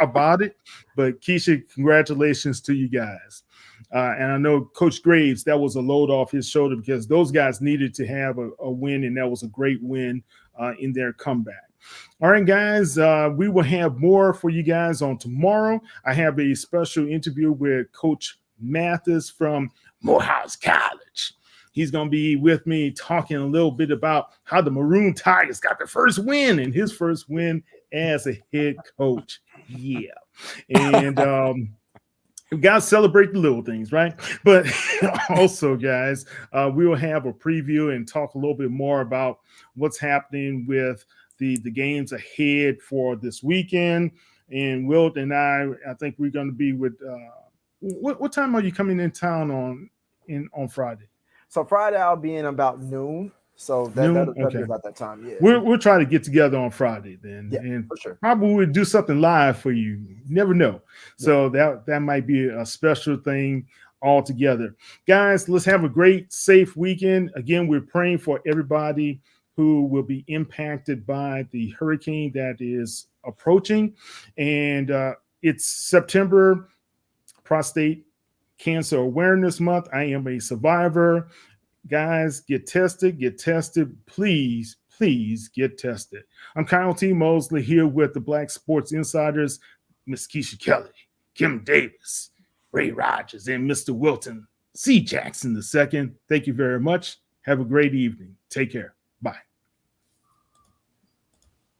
about it. But Keisha, congratulations to you guys. And I know Coach Graves, that was a load off his shoulder because those guys needed to have a win, and that was a great win in their comeback. All right, guys, we will have more for you guys on tomorrow. I have a special interview with Coach Mathis from Morehouse College. He's going to be with me talking a little bit about how the Maroon Tigers got their first win and his first win as a head coach. Yeah. And we got to celebrate the little things, right? But also, guys, we will have a preview and talk a little bit more about what's happening with the games ahead for this weekend. And Wilt and I think we're going to be with what time are you coming in town on Friday? So Friday I'll be in about noon. So that'll be about that time. Yeah. We'll try to get together on Friday then. Yeah, and for sure. Probably we'll do something live for you. You never know. So that might be a special thing altogether. Guys, let's have a great, safe weekend. Again, we're praying for everybody who will be impacted by the hurricane that is approaching. And it's September Prostate Cancer Awareness Month. I am a survivor. Guys, get tested. Please get tested. I'm Kyle T. Mosley here with the Black Sports Insiders, Miss Keisha Kelly, Kim Davis, Ray Rogers, and Mr. Wilton C. Jackson II. Thank you very much. Have a great evening. Take care. Bye.